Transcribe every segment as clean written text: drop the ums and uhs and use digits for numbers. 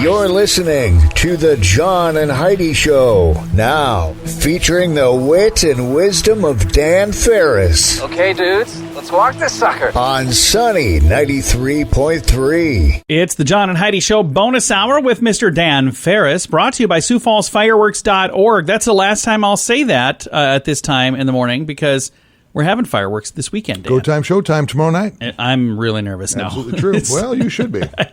You're listening to the John and Heidi Show, now featuring the wit and wisdom of Dan Farris. Okay, dudes, let's walk this sucker. On Sunny 93.3. It's the John and Heidi Show bonus hour with Mr. Dan Farris, brought to you by Sioux Falls Fireworks.org. That's the last time I'll say that at this time in the morning, because we're having fireworks this weekend, Dan. Go time, showtime tomorrow night. I'm really nervous now. Absolutely true. Well, you should be. I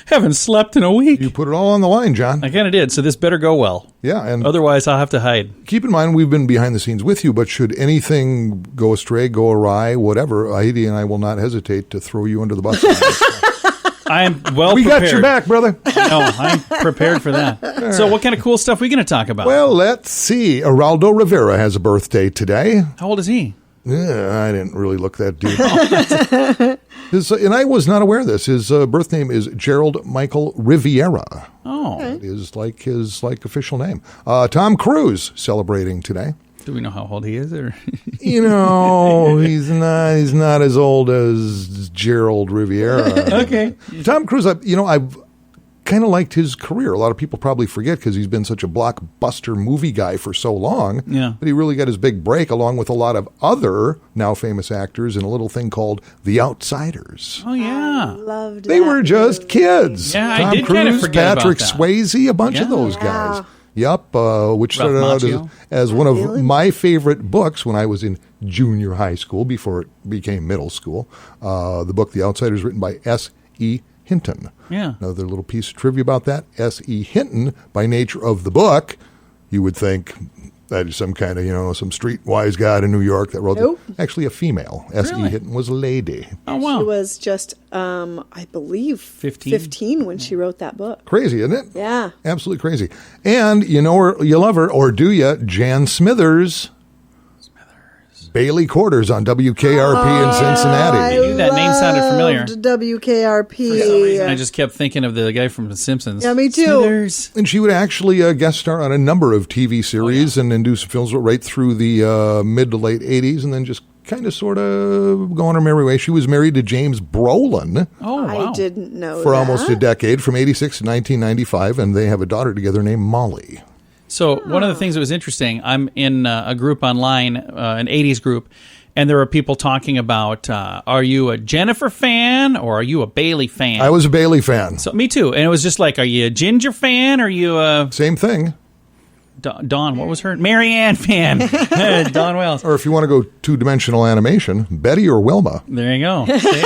haven't slept in a week. You put it all on the line, John. I kind of did, so this better go well. Yeah, and otherwise I'll have to hide. Keep in mind, we've been behind the scenes with you, but should anything go astray, go awry, whatever, Heidi and I will not hesitate to throw you under the bus. I'm well we prepared. got your back, brother. No, I'm prepared for that. So what kind of cool stuff are we going to talk about? Well, let's see. Geraldo Rivera has a birthday today. How old is he? Yeah, I didn't really look that deep. And I was not aware of this. His birth name is Gerald Michael Riviera. Oh. That is like his official name. Tom Cruise celebrating today. Do we know how old he is? Or he's not as old as Gerald Riviera. Okay. Tom Cruise, I've kind of liked his career. A lot of people probably forget because he's been such a blockbuster movie guy for so long. Yeah. But he really got his big break along with a lot of other now famous actors in a little thing called The Outsiders. Oh, yeah. I loved They that were just movie. kids. Yeah, Tom I did Cruise, kind of forget Patrick about that. Swayze, a bunch of Yeah. those guys. Yep, which Ralph started out Macchio. as one of my favorite books when I was in junior high school before it became middle school. The book The Outsiders, written by S.E. Hinton. Yeah. Another little piece of trivia about that. S.E. Hinton, by nature of the book, you would think that is some kind of, some streetwise guy in New York that wrote Nope. it. Actually a female. S.E. Really? Hinton was a lady. Oh, wow. She was just, I believe, 15 when she wrote that book. Crazy, isn't it? Yeah. Absolutely crazy. And you know her, you love her, or do you? Jan Smithers. Bailey Quarters on WKRP in Cincinnati. I knew that name sounded familiar. loved WKRP. For some reason, I just kept thinking of the guy from The Simpsons. Yeah, me too. Smithers. And she would actually guest star on a number of TV series and then do some films right through the mid to late 80s and then just kind of sort of go on her merry way. She was married to James Brolin Oh, wow. I didn't know for that. almost a decade, from 86 to 1995, and they have a daughter together named Molly. So one of the things that was interesting, I'm in a group online, an 80s group, and there were people talking about, are you a Jennifer fan or are you a Bailey fan? I was a Bailey fan. So me too. And it was just like, are you a Ginger fan? Or are you a Same thing. Dawn? What was her? Mary Ann fan. Dawn Wells. Or if you want to go two-dimensional animation, Betty or Wilma. There you go. See?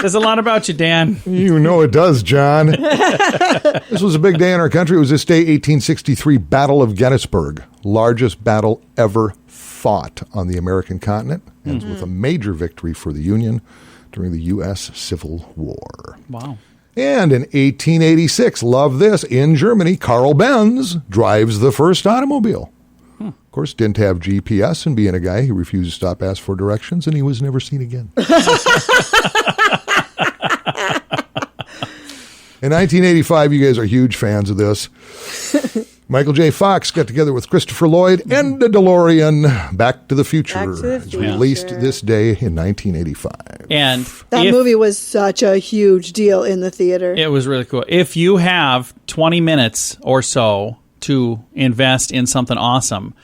Says a lot about you, Dan. You know it does, John. This was a big day in our country. It was this day, 1863, Battle of Gettysburg. Largest battle ever fought on the American continent. Ends with a major victory for the Union during the U.S. Civil War. Wow. And in 1886, love this, in Germany, Carl Benz drives the first automobile. Of course, didn't have GPS, and being a guy, he refused to stop, ask for directions, and he was never seen again. In 1985, you guys are huge fans of this. Michael J. Fox got together with Christopher Lloyd and the DeLorean. Back to the Future. Back to the It's released Future. this day in 1985. And That movie was such a huge deal in the theater. it was really cool. If you have 20 minutes or so to invest in something awesome,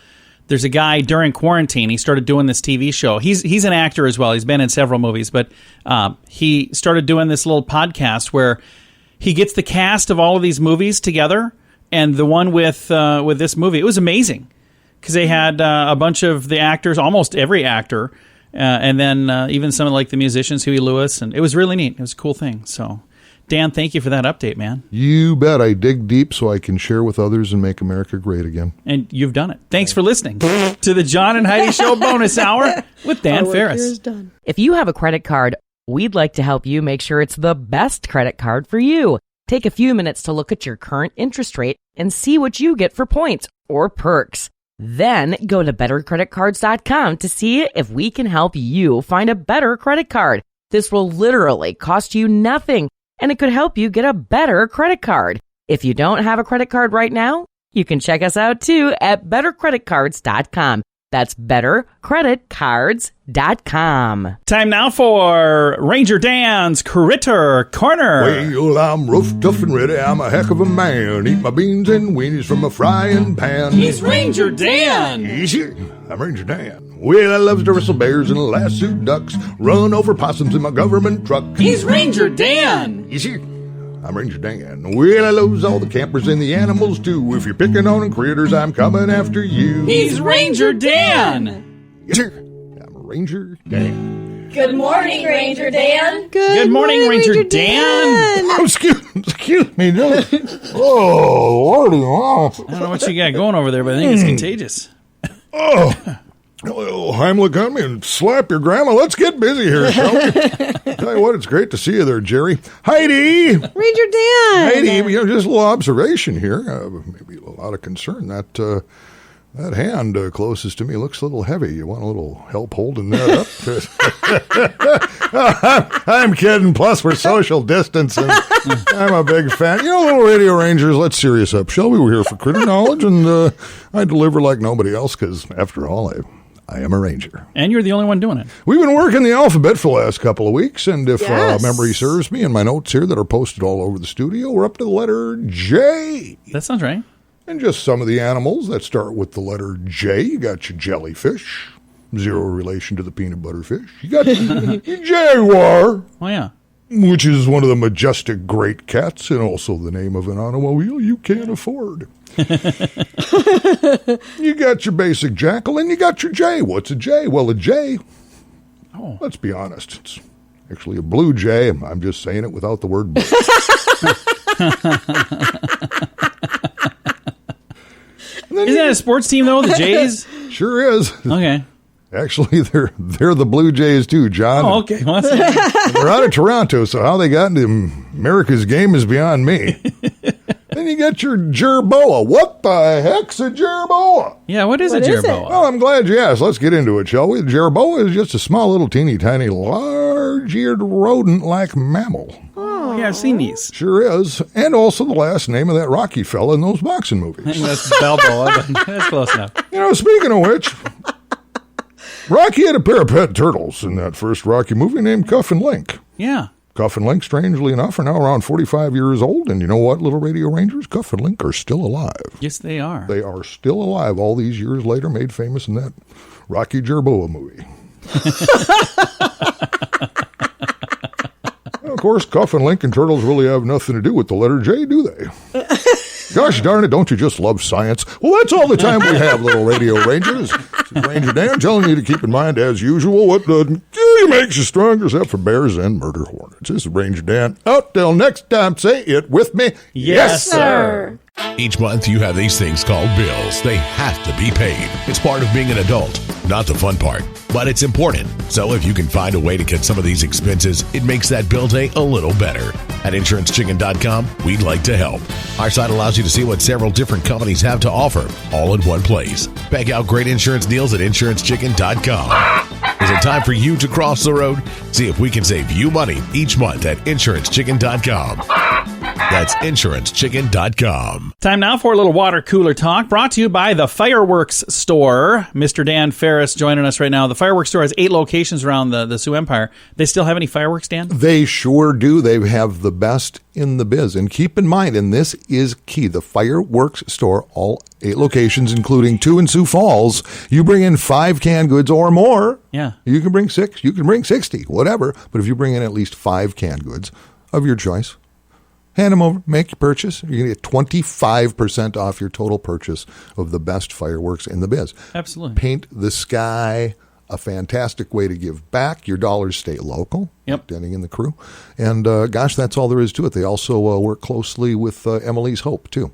there's a guy during quarantine, he started doing this TV show. He's an actor as well. He's been in several movies, but he started doing this little podcast where he gets the cast of all of these movies together, and the one with this movie, it was amazing because they had a bunch of the actors, almost every actor, and then even some of like the musicians, Huey Lewis, and it was really neat. It was a cool thing. So, Dan, thank you for that update, man. You bet. I dig deep so I can share with others and make America great again. And you've done it. Thanks for listening to the John and Heidi Show bonus hour with Dan Our work here is Farris. done. If you have a credit card, we'd like to help you make sure it's the best credit card for you. Take a few minutes to look at your current interest rate and see what you get for points or perks. Then go to bettercreditcards.com to see if we can help you find a better credit card. This will literally cost you nothing, and it could help you get a better credit card. If you don't have a credit card right now, you can check us out too at bettercreditcards.com. That's bettercreditcards.com. Time now for Ranger Dan's Critter Corner. Well, I'm rough, tough, and ready. I'm a heck of a man. Eat my beans and weenies from a frying pan. He's Ranger Dan. Easy. I'm Ranger Dan. Well, I loves to wrestle bears and lasso ducks. Run over possums in my government truck. He's Ranger Dan. Easy. I'm Ranger Dan. Well, I loves all the campers and the animals, too. If you're picking on critters, I'm coming after you. He's Ranger Dan. Yes, sir. I'm Ranger Dan. Good morning, Ranger Dan. Good morning, Ranger Dan. Oh, excuse me. No. Oh, Lordy. Oh. I don't know what you got going over there, but I think it's contagious. Oh, Heimlich on me and slap your grandma. Let's get busy here, shall we? Tell you what, it's great to see you there, Jerry. Heidi! Ranger Dan! Heidi, just a little observation here. Maybe a lot of concern. That hand closest to me looks a little heavy. You want a little help holding that up? I'm kidding. Plus, we're social distancing. I'm a big fan. Little Radio Rangers, let's serious up, shall we? We're here for critter knowledge, and I deliver like nobody else because, after all, I am a ranger. And you're the only one doing it. We've been working the alphabet for the last couple of weeks, and if Yes. memory serves me, and my notes here that are posted all over the studio, we're up to the letter J. That sounds right. And just some of the animals that start with the letter J. You got your jellyfish, zero relation to the peanut butter fish. You got your jaguar, Oh, yeah. which is one of the majestic great cats, and also the name of an automobile you can't afford. You got your basic jackal, and you got your jay. What's a jay? Well, a jay, let's be honest, it's actually a blue jay. I'm just saying it without the word blue. Isn't that a sports team, though, the Jays? Sure is. Okay. Actually, they're the Blue Jays, too, John. Oh, okay. Well, that's They're out of Toronto, so how they got into America's game is beyond me. Then you got your jerboa. What the heck's a jerboa? yeah, what is What a is it? jerboa? Well, I'm glad you asked. Let's get into it, shall we? The jerboa is just a small, little, teeny, tiny, large-eared rodent-like mammal. Oh, yeah, I've seen these. Sure is. And also the last name of that Rocky fella in those boxing movies. I think that's Balboa, but that's close enough. Speaking of which, Rocky had a pair of pet turtles in that first Rocky movie named Cuff and Link. Yeah. Cuff and Link, strangely enough, are now around 45 years old. And you know what, little Radio Rangers? Cuff and Link are still alive. Yes, they are. They are still alive all these years later, made famous in that Rocky Jerboa movie. Of course, Cuff and Link and turtles really have nothing to do with the letter J, do they? Gosh darn it, don't you just love science? Well, that's all the time we have, little Radio Rangers. This is Ranger Dan telling you to keep in mind, as usual, what makes you stronger except for bears and murder hornets. This is Ranger Dan. Out till next time, say it with me. Yes, sir. Each month you have these things called bills. They have to be paid. It's part of being an adult, not the fun part, but it's important. So if you can find a way to cut some of these expenses, it makes that bill day a little better. At InsuranceChicken.com, we'd like to help. Our site allows you to see what several different companies have to offer, all in one place. Check out great insurance deals at InsuranceChicken.com. Is it time for you to cross the road? See if we can save you money each month at InsuranceChicken.com. That's InsuranceChicken.com. Time now for a little water cooler talk, brought to you by the Fireworks Store. Mr. Dan Farris joining us right now. The Fireworks Store has 8 locations around the Sioux Empire. They still have any fireworks, Dan? They sure do. They have the best in the biz. And keep in mind, and this is key, the Fireworks Store, all 8 locations, including 2 in Sioux Falls. You bring in 5 canned goods or more. Yeah. You can bring 6, you can bring 60, whatever. But if you bring in at least 5 canned goods of your choice, hand them over, make your purchase. You're going to get 25% off your total purchase of the best fireworks in the biz. Absolutely. Paint the sky, a fantastic way to give back. Your dollars stay local. Yep. Denny and the crew. And gosh, that's all there is to it. They also work closely with Emily's Hope, too,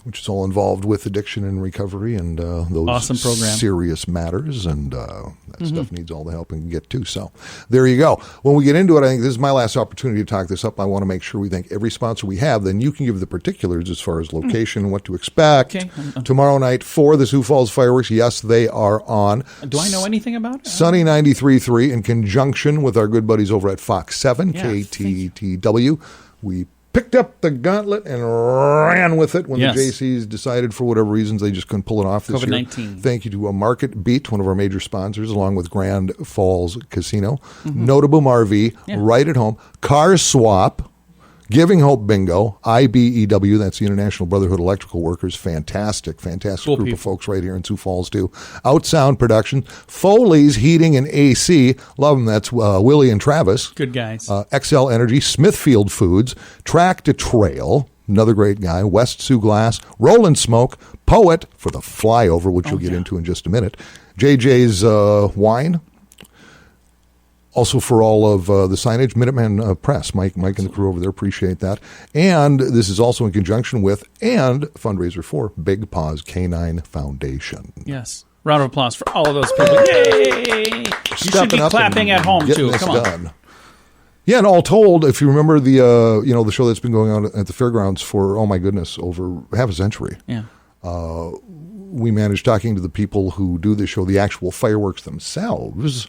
which is all involved with addiction and recovery and those awesome program. Serious matters. And that stuff needs all the help it can get, too. So there you go. When we get into it, I think this is my last opportunity to talk this up. I want to make sure we thank every sponsor we have. Then you can give the particulars as far as location, what to expect. Okay. Tomorrow night for the Sioux Falls fireworks. Yes, they are on. Do I know anything about it? Sunny 93.3 in conjunction with our good buddies over at Fox 7, Yeah, KTTW. We picked up the gauntlet and ran with it when Yes. the JCs decided for whatever reasons they just couldn't pull it off this year. COVID-19. Thank you to Market Beat, one of our major sponsors, along with Grand Falls Casino, Notable RV, Right at Home, Car Swap, Giving Hope Bingo, IBEW, that's the International Brotherhood of Electrical Workers, fantastic Cool group people. of folks right here in Sioux Falls too. Outsound Production, Foley's Heating and AC, love them, that's Willie and Travis. Good guys. XL Energy, Smithfield Foods, Track to Trail, another great guy, West Sioux Glass, Roland Smoke, Poet for the flyover, which you'll get into in just a minute, JJ's Wine, also for all of the signage, Minuteman Press, Mike and the crew over there appreciate that. And this is also in conjunction with and fundraiser for Big Paws Canine Foundation. Yes. Round of applause for all of those people. Yay! You should Stepping be up clapping and at home, getting too. this Come on. done. Yeah, and all told, if you remember the the show that's been going on at the fairgrounds for, oh my goodness, over half a century. Yeah. We managed talking to the people who do the show, the actual fireworks themselves.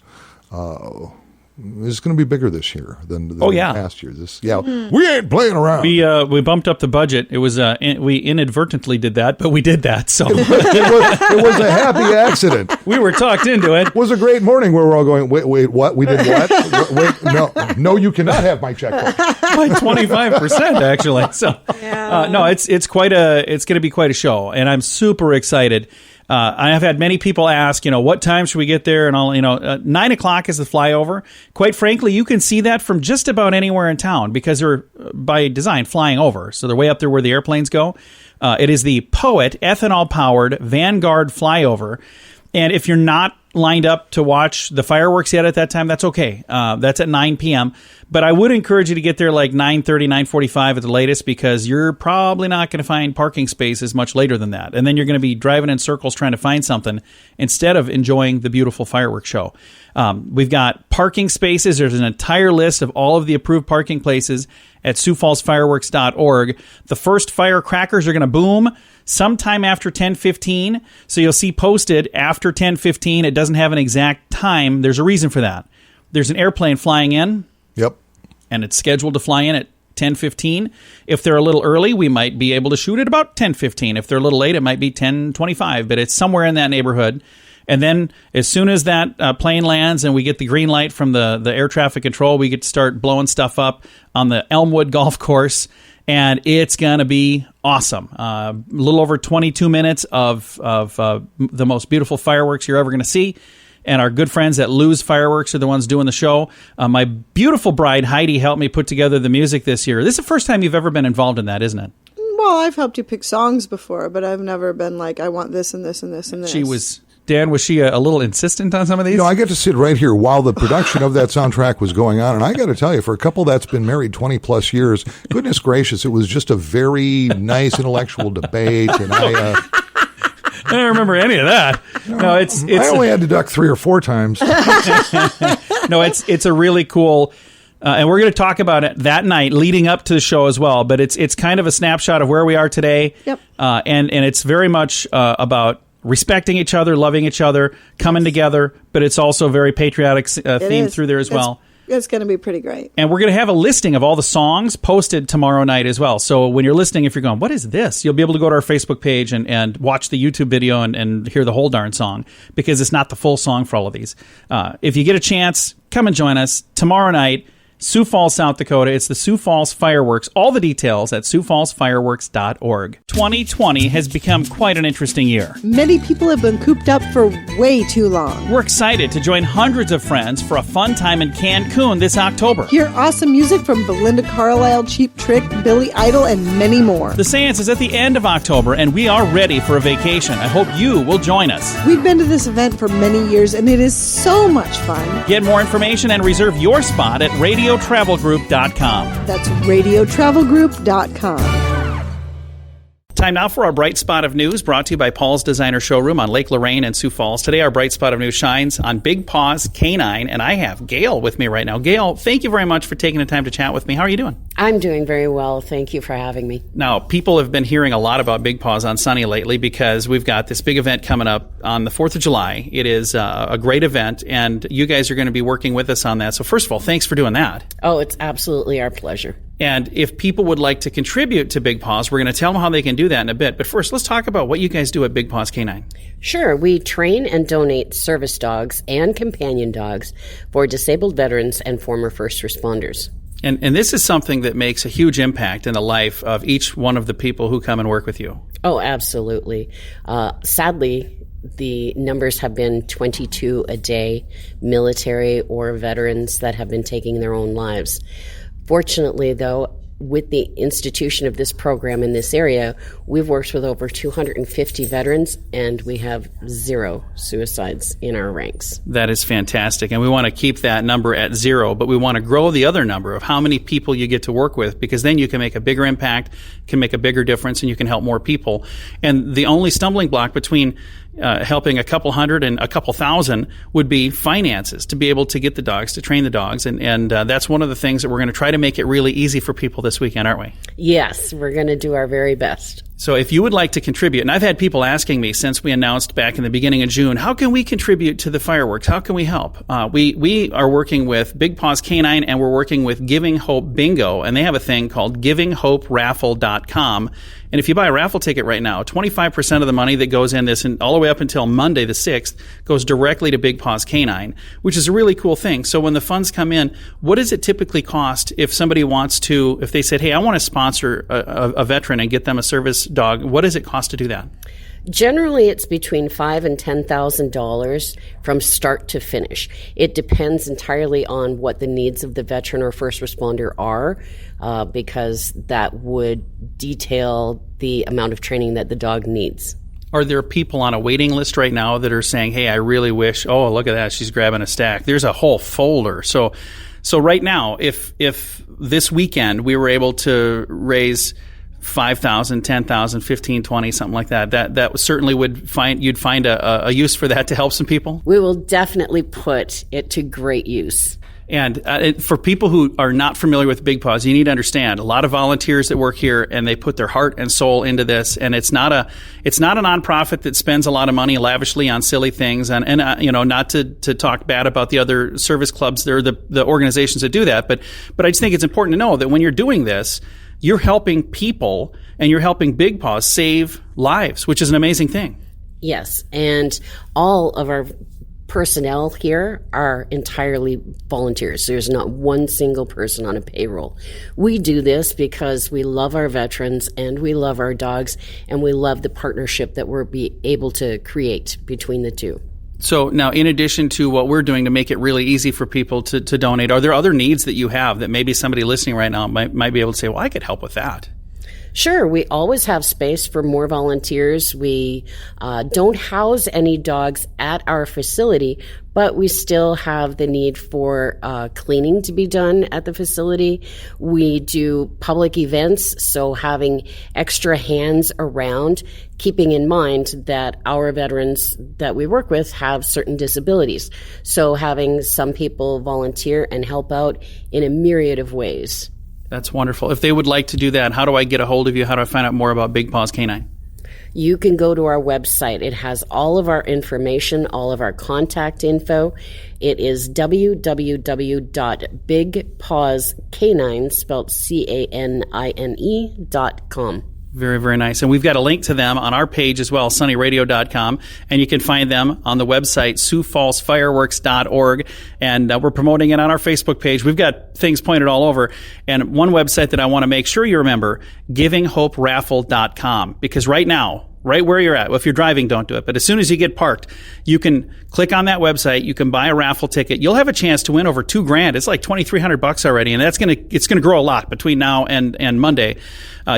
It's going to be bigger this year than past years. We ain't playing around. We bumped up the budget. It was we inadvertently did that, but we did that. So it was a happy accident. we were talked into it. It was a great morning where we're all going, wait, what? We did what? Wait, no, you cannot have my checkbook. By 25%, actually. So no, it's going to be quite a show, and I'm super excited. I have had many people ask, what time should we get there? And all, 9 o'clock is the flyover. Quite frankly, you can see that from just about anywhere in town because they're by design flying over. So they're way up there where the airplanes go. It is the Poet ethanol-powered Vanguard flyover. And if you're not lined up to watch the fireworks yet at that time, that's okay. That's at 9 p.m. But I would encourage you to get there like 9:30, 9:45 at the latest because you're probably not going to find parking spaces much later than that. And then you're going to be driving in circles trying to find something instead of enjoying the beautiful fireworks show. We've got parking spaces. There's an entire list of all of the approved parking places at SiouxFallsFireworks.org. The first firecrackers are going to boom sometime after 10:15. So you'll see posted after 10:15. It doesn't have an exact time. There's a reason for that. There's an airplane flying in. Yep. And it's scheduled to fly in at 10:15. If they're a little early, we might be able to shoot at about 10:15. If they're a little late, it might be 10:25. But it's somewhere in that neighborhood. And then as soon as that plane lands and we get the green light from the air traffic control, we get to start blowing stuff up on the Elmwood Golf Course. And it's going to be awesome. A little over 22 minutes of the most beautiful fireworks you're ever going to see. And our good friends at Lou's Fireworks are the ones doing the show. My beautiful bride, Heidi, helped me put together the music this year. This is the first time you've ever been involved in that, isn't it? Well, I've helped you pick songs before, but I've never been like, I want this and this and this and this. Dan, was she a little insistent on some of these? I get to sit right here while the production of that soundtrack was going on. And I got to tell you, for a couple that's been married 20 plus years, goodness gracious, it was just a very nice intellectual debate. And I don't remember any of that. No, it's I only had to duck 3 or 4 times. No, it's a really cool, and we're going to talk about it that night leading up to the show as well. But it's kind of a snapshot of where we are today. Yep. And it's very much about respecting each other, loving each other, coming together. But it's also very patriotic theme through there as well. It's going to be pretty great. And we're going to have a listing of all the songs posted tomorrow night as well. So when you're listening, if you're going, what is this? You'll be able to go to our Facebook page and watch the YouTube video and hear the whole darn song because it's not the full song for all of these. If you get a chance, come and join us tomorrow night. Sioux Falls, South Dakota. It's the Sioux Falls Fireworks. All the details at SiouxFallsFireworks.org. 2020 has become quite an interesting year. Many people have been cooped up for way too long. We're excited to join hundreds of friends for a fun time in Cancun this October. Hear awesome music from Belinda Carlisle, Cheap Trick, Billy Idol, and many more. The Seance is at the end of October, and we are ready for a vacation. I hope you will join us. We've been to this event for many years, and it is so much fun. Get more information and reserve your spot at RadioTravelGroup.com. That's RadioTravelGroup.com. Time now for our Bright Spot of News, brought to you by Paul's Designer Showroom on Lake Lorraine and Sioux Falls. Today, our Bright Spot of News shines on Big Paws Canine, and I have Gail with me right now. Gail, thank you very much for taking the time to chat with me. How are you doing? I'm doing very well. Thank you for having me. Now, people have been hearing a lot about Big Paws on Sunny lately because we've got this big event coming up on the 4th of July. It is a great event, and you guys are going to be working with us on that. So first of all, thanks for doing that. Oh, it's absolutely our pleasure. And if people would like to contribute to Big Paws, we're going to tell them how they can do that in a bit. But first, let's talk about what you guys do at Big Paws Canine. Sure. We train and donate service dogs and companion dogs for disabled veterans and former first responders. And this is something that makes a huge impact in the life of each one of the people who come and work with you. Oh, absolutely. Sadly, the numbers have been 22 a day, military or veterans that have been taking their own lives. Fortunately, though, with the institution of this program in this area, we've worked with over 250 veterans, and we have 0 suicides in our ranks. That is fantastic, and we want to keep that number at 0, but we want to grow the other number of how many people you get to work with, because then you can make a bigger impact, can make a bigger difference, and you can help more people. And the only stumbling block between helping a couple hundred and a couple thousand would be finances, to be able to get the dogs, to train the dogs. And that's one of the things that we're going to try to make it really easy for people this weekend, aren't we? Yes, we're going to do our very best. So if you would like to contribute, and I've had people asking me since we announced back in the beginning of June, how can we contribute to the fireworks? How can we help? We are working with Big Paws Canine, and we're working with Giving Hope Bingo, and they have a thing called GivingHopeRaffle.com. And if you buy a raffle ticket right now, 25% of the money that goes in this, and all the way up until Monday the 6th, goes directly to Big Paws Canine, which is a really cool thing. So when the funds come in, what does it typically cost if somebody wants to, if they said, hey, I want to sponsor a veteran and get them a service dog, what does it cost to do that? Generally, it's between $5,000 and $10,000 from start to finish. It depends entirely on what the needs of the veteran or first responder are, because that would detail the amount of training that the dog needs. Are there people on a waiting list right now that are saying, hey, I really wish, oh, look at that, she's grabbing a stack. There's a whole folder. So right now, if this weekend we were able to raise $5,000, $10,000, $15,000, $20,000, something like that certainly you'd find a use for that to help some people? We will definitely put it to great use. And for people who are not familiar with Big Paws, you need to understand a lot of volunteers that work here, and they put their heart and soul into this. And it's not a nonprofit that spends a lot of money lavishly on silly things. And not to talk bad about the other service clubs or the organizations that do that, but I just think it's important to know that when you're doing this, you're helping people and you're helping Big Paws save lives, which is an amazing thing. Yes, and all of our personnel here are entirely volunteers. There's not one single person on a payroll. We do this because we love our veterans and we love our dogs, and we love the partnership that we're able to create between the two. So now, in addition to what we're doing to make it really easy for people to donate, are there other needs that you have that maybe somebody listening right now might be able to say, well, I could help with that? Sure. We always have space for more volunteers. We don't house any dogs at our facility, but we still have the need for cleaning to be done at the facility. We do public events, so having extra hands around, keeping in mind that our veterans that we work with have certain disabilities. So having some people volunteer and help out in a myriad of ways. That's wonderful. If they would like to do that, how do I get a hold of you? How do I find out more about Big Paws Canine? You can go to our website. It has all of our information, all of our contact info. It is www.bigpawscanine, spelled CANINE.com. Very, very nice. And we've got a link to them on our page as well, sunnyradio.com. And you can find them on the website, SiouxFallsFireworks.org. And we're promoting it on our Facebook page. We've got things pointed all over. And one website that I want to make sure you remember, GivingHopeRaffle.com. Because right now, right where you're at, well, if you're driving, don't do it. But as soon as you get parked, you can click on that website. You can buy a raffle ticket. You'll have a chance to win over $2,000. It's like $2,300 already, and it's going to grow a lot between now and Monday.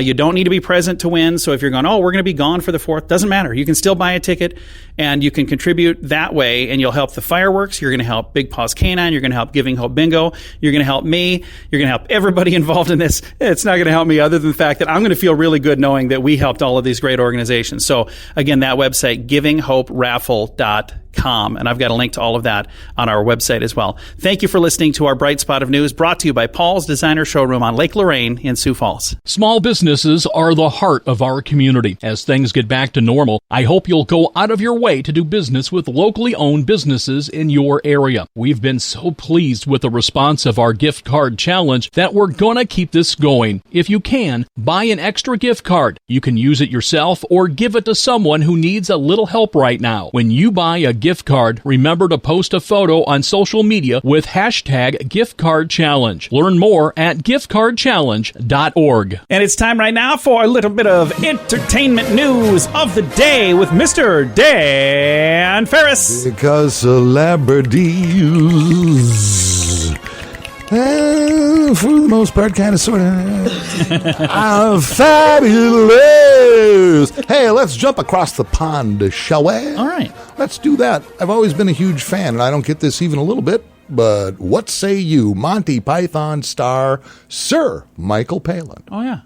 You don't need to be present to win. So if you're going, we're going to be gone for the 4th, doesn't matter. You can still buy a ticket, and you can contribute that way, and you'll help the fireworks. You're going to help Big Paws Canine. You're going to help Giving Hope Bingo. You're going to help me. You're going to help everybody involved in this. It's not going to help me other than the fact that I'm going to feel really good knowing that we helped all of these great organizations. So again, that website, GivingHopeRaffle.com. And I've got a link to all of that on our website as well. Thank you for listening to our Bright Spot of News, brought to you by Paul's Designer Showroom on Lake Lorraine in Sioux Falls. Small businesses are the heart of our community. As things get back to normal, I hope you'll go out of your way to do business with locally owned businesses in your area. We've been so pleased with the response of our gift card challenge that we're going to keep this going. If you can, buy an extra gift card. You can use it yourself or give it to someone who needs a little help right now. When you buy a gift card, remember to post a photo on social media with hashtag giftcardchallenge. Learn more at giftcardchallenge.org. And it's time right now for a little bit of entertainment news of the day with Mr. Dan Farris. Because celebrities, for the most part, kind of, sort of, are fabulous. Hey, let's jump across the pond, shall we? All right. Let's do that. I've always been a huge fan, and I don't get this even a little bit, but what say you? Monty Python star Sir Michael Palin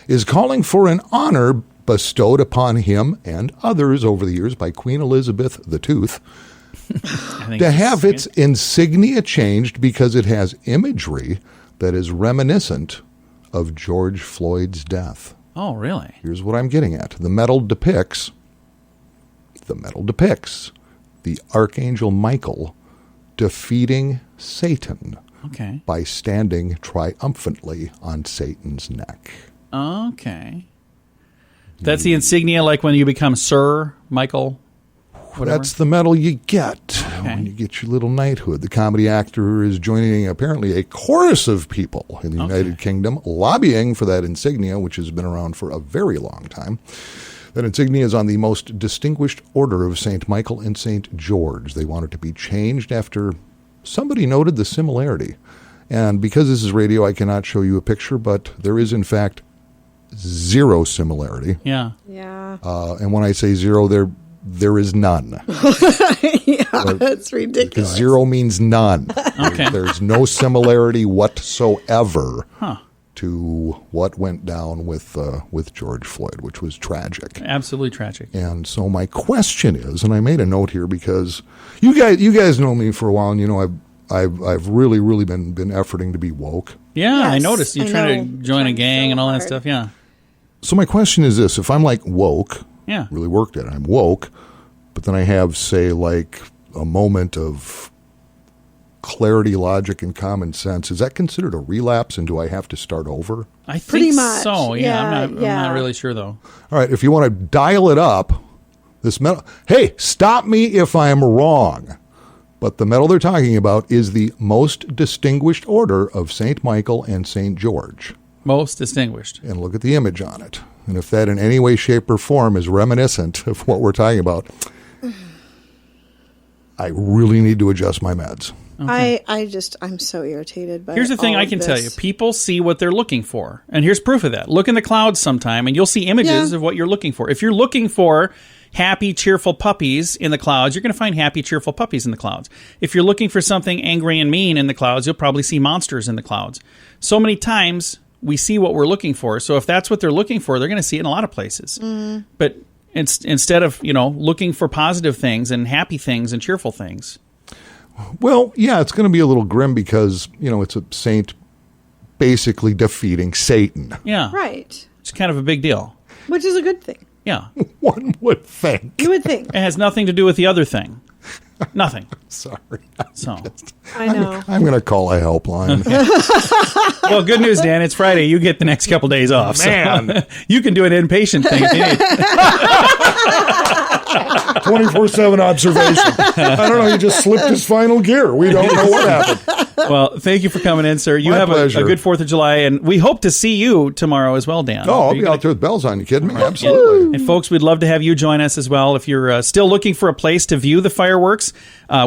is calling for an honor bestowed upon him and others over the years by Queen Elizabeth the Tooth to have its insignia changed because it has imagery that is reminiscent of George Floyd's death. Oh, really? Here's what I'm getting at. The medal depicts the Archangel Michael defeating Satan by standing triumphantly on Satan's neck. Okay. That's the insignia, like when you become Sir Michael, whatever? That's the medal you get when you get your little knighthood. The comedy actor is joining apparently a chorus of people in the United Kingdom lobbying for that insignia, which has been around for a very long time. That insignia is on the most distinguished order of St. Michael and St. George. They want it to be changed after somebody noted the similarity. And because this is radio, I cannot show you a picture, but there is, in fact, zero similarity. Yeah. And when I say zero, there is none. That's ridiculous. Because zero means none. There's no similarity whatsoever to what went down with George Floyd, which was tragic. Absolutely tragic. And so my question is, and I made a note here because you guys know me for a while, and you know I've really been efforting to be woke. Yeah, yes, I noticed you trying to join a gang and all that stuff. Yeah. So my question is this: if I'm like woke, yeah, really worked at it, I'm woke, but then I have, say, like a moment of clarity, logic, and common sense, is that considered a relapse, and do I have to start over? I think pretty much so. Yeah, I'm not really sure though. All right, if you want to dial it up, this medal. Hey, stop me if I'm wrong, but the medal they're talking about is the most distinguished order of St. Michael and St. George. Most distinguished. And look at the image on it. And if that in any way, shape, or form is reminiscent of what we're talking about, I really need to adjust my meds. Okay. I'm so irritated by Here's the thing I can tell you. People see what they're looking for. And here's proof of that. Look in the clouds sometime and you'll see images of what you're looking for. If you're looking for happy, cheerful puppies in the clouds, you're going to find happy, cheerful puppies in the clouds. If you're looking for something angry and mean in the clouds, you'll probably see monsters in the clouds. So many times we see what we're looking for. So if that's what they're looking for, they're going to see it in a lot of places. But instead of, looking for positive things and happy things and cheerful things. Well, yeah, it's going to be a little grim because, it's a saint basically defeating Satan. Yeah. Right. It's kind of a big deal. Which is a good thing. Yeah. One would think. You would think. It has nothing to do with the other thing. Nothing. Sorry. I know. I'm going to call a helpline. Well, good news, Dan. It's Friday. You get the next couple days off. Man. So you can do an inpatient thing if you need. 24/7 observation. I don't know. He just slipped his final gear. We don't know what happened. Well, thank you for coming in, sir. You My have a good 4th of July, and we hope to see you tomorrow as well, Dan. Oh, I'll be out there with bells on. You kidding me? Absolutely. And folks, we'd love to have you join us as well. If you're still looking for a place to view the fireworks,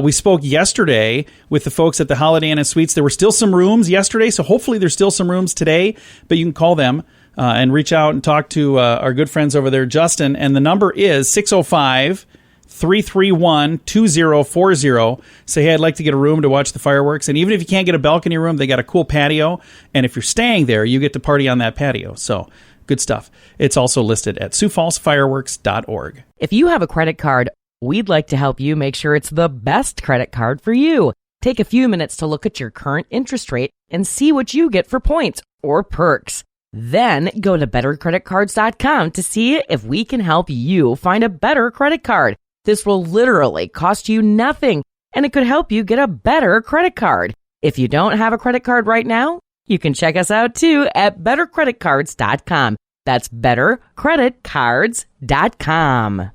we spoke yesterday with the folks at the Holiday Inn and Suites. There were still some rooms yesterday, so hopefully there's still some rooms today, but you can call them and reach out and talk to our good friends over there, Justin, and the number is 605-331-2040. Say, hey, I'd like to get a room to watch the fireworks. And even if you can't get a balcony room, they got a cool patio. And if you're staying there, you get to party on that patio. So good stuff. It's also listed at SiouxFallsFireworks.org. If you have a credit card, we'd like to help you make sure it's the best credit card for you. Take a few minutes to look at your current interest rate and see what you get for points or perks. Then go to bettercreditcards.com to see if we can help you find a better credit card. This will literally cost you nothing, and it could help you get a better credit card. If you don't have a credit card right now, you can check us out too at bettercreditcards.com. That's bettercreditcards.com.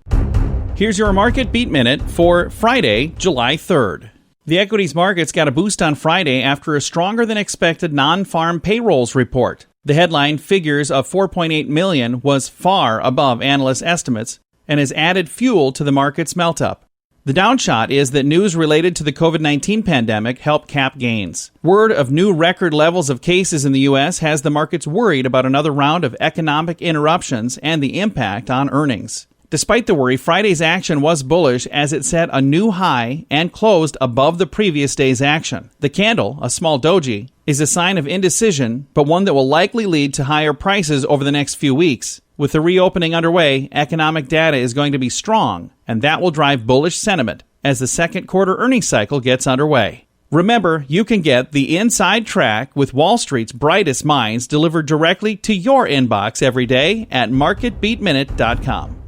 Here's your Market Beat Minute for Friday, July 3rd. The equities markets got a boost on Friday after a stronger than expected non-farm payrolls report. The headline figures of 4.8 million was far above analyst estimates and has added fuel to the market's melt-up. The downshot is that news related to the COVID-19 pandemic helped cap gains. Word of new record levels of cases in the U.S. has the markets worried about another round of economic interruptions and the impact on earnings. Despite the worry, Friday's action was bullish as it set a new high and closed above the previous day's action. The candle, a small doji, is a sign of indecision, but one that will likely lead to higher prices over the next few weeks. With the reopening underway, economic data is going to be strong, and that will drive bullish sentiment as the second quarter earnings cycle gets underway. Remember, you can get the inside track with Wall Street's brightest minds delivered directly to your inbox every day at marketbeatminute.com.